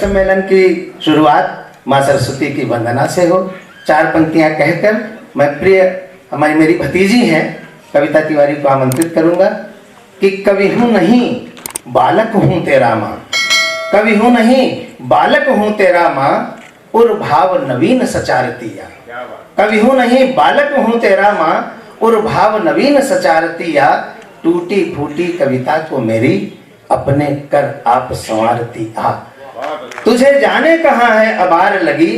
सम्मेलन की शुरुआत माँ सरस्वती की वंदना से हो। 4 पंक्तियां कहकर मैं प्रिय हमारी मेरी भतीजी हैं कविता तिवारी को आमंत्रित करूंगा कि कवि हूँ नहीं बालक हूँ तेरा माँ, कवि हूँ नहीं बालक हूँ तेरा माँ, उर भाव नवीन सचारतिया। कवि हूँ नहीं बालक हूँ तेरा माँ, उर भाव नवीन सचारतिया। टूटी फूटी कविता को मेरी अपने कर आप संवारती आ। तुझे जाने कहाँ है अबार लगी,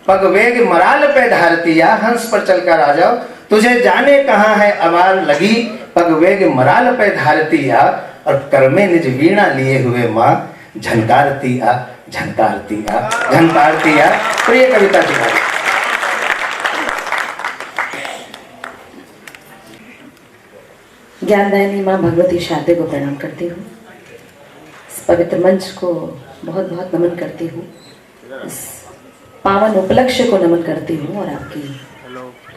पग वेग मराल पे धारतिया। हंस पर चलकर आ जाओ। तुझे जाने कहाँ है अबार लगी, पग वेग मराल पे धारतिया। और कर में निज वीणा लिए हुए माँ, झनकारती आ झनकारती आ झनकारती आ। प्रिय कविता तिवारी। ज्ञानदायिनी माँ भगवती शारदे को प्रणाम करती हूँ। इस पवित्र मंच को बहुत बहुत नमन करती हूँ। इस पावन उपलक्ष्य को नमन करती हूँ और आपकी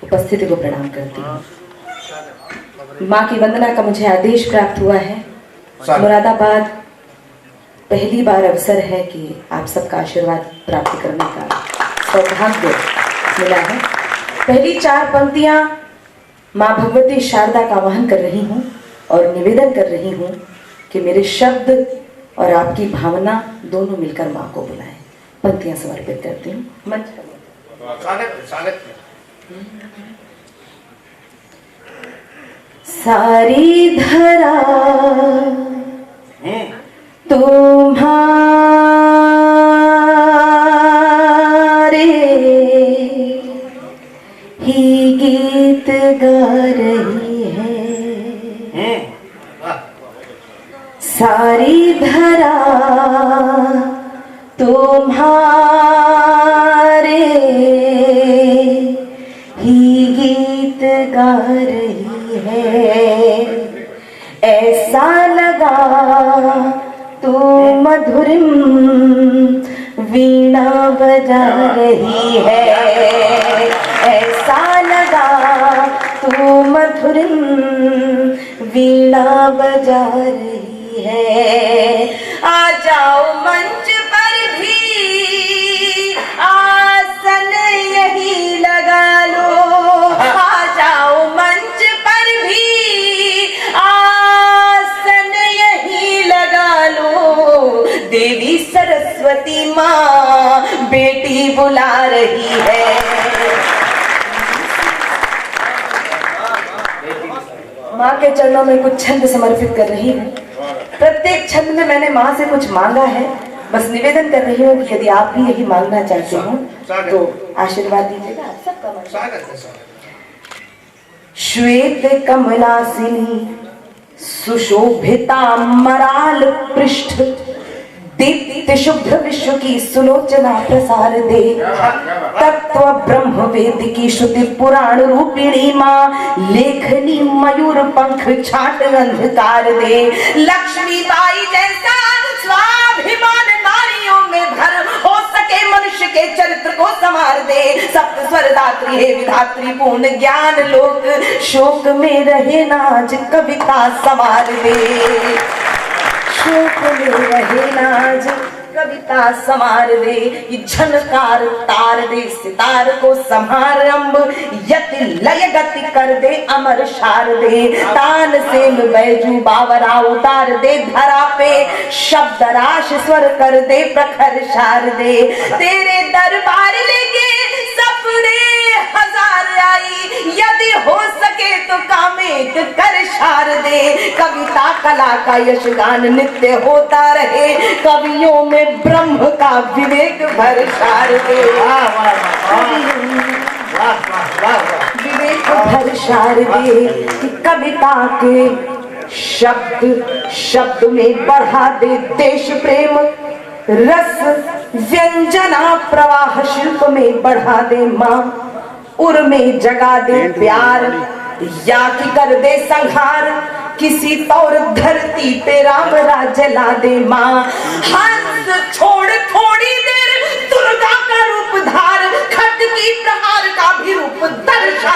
उपस्थिति को प्रणाम करती हूँ। माँ की वंदना का मुझे आदेश प्राप्त हुआ है। मुरादाबाद पहली बार अवसर है कि आप सबका आशीर्वाद प्राप्त करने का सौभाग्य मिला है। पहली 4 पंक्तियाँ माँ भगवती शारदा का आवाहन कर रही हूँ और निवेदन कर रही हूँ कि मेरे शब्द और आपकी भावना दोनों मिलकर माँ को बुलाएं। पंक्तियाँ समर्पित करती हूँ। मंच स्वागत। सारी धरा तुम्हारे ही गीत गा रही है। सारी धरा तुम्हारे ही गीत गा रही है। ऐसा लगा तू मधुरिम वीणा बजा रही है। ऐसा लगा तू मधुरिम वीणा बजा रही है। आ जाओ मंच पर भी आसन यही लगा लो। आ जाओ मंच पर भी आसन यही लगा लो। देवी सरस्वती माँ बेटी बुला रही है। माँ के चरणों में कुछ छंद समर्पित कर रही हूँ। प्रत्येक छंद में मैंने माँ से कुछ मांगा है। बस निवेदन कर रही हूँ कि यदि आप भी यही मांगना चाहते हो तो आशीर्वाद दीजिएगा। आप सबका स्वागत है। श्वेत कमलासिनी सुशोभिता मराल पृष्ठ, दीप्ति शुभ्र विश्व की सुलोचना प्रसार दे। तत्व ब्रह्म वेद की श्रुति पुराण रूपिणी माँ, लेखनी मयूर पंख छाट अंधकार दे। लक्ष्मी बाई जैसा स्वाभिमान नारियों में भर, हो सके मनुष्य के चरित्र को संवार दे। सप्त स्वर दात्री है विधात्री पूर्ण ज्ञान लोक, शोक में रहे नाज कविता संवार दे। शोक में रहे नाज कविता संवार दे। ये झनकार तार दे सितार को समारंभ, यति लय गति कर दे अमर शार दे। तान से बैजू बावरा उतार दे धरा पे, शब्द राश स्वर कर दे प्रखर शार दे। तेरे दरबार लेके सपने हजार आई, यदि हो सके तो कामेक कर शार दे। कविता कला का यशगान नित्य होता रहे, कवियों में ब्रह्म का विवेक भर शार दे। विवेक भर शार दे। कविता के शब्द शब्द में बढ़ा दे देश प्रेम, रस व्यंजना प्रवाह शिल्प में बढ़ा दे माँ। उर में जगा दे प्यार या कि कर दे संहार, किसी तौर धरती पे राम राज्य ला दे माँ। हंस छोड़ थोड़ी देर दुर्गा का रूप धार, खड्ग की प्रहार का भी रूप दर्शा।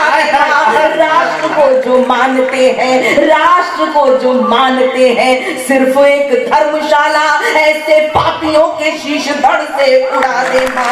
राष्ट्र को जो मानते हैं, राष्ट्र को जो मानते हैं, सिर्फ एक धर्मशाला ऐसे पापियों के शीश धड़ से उड़ा देना।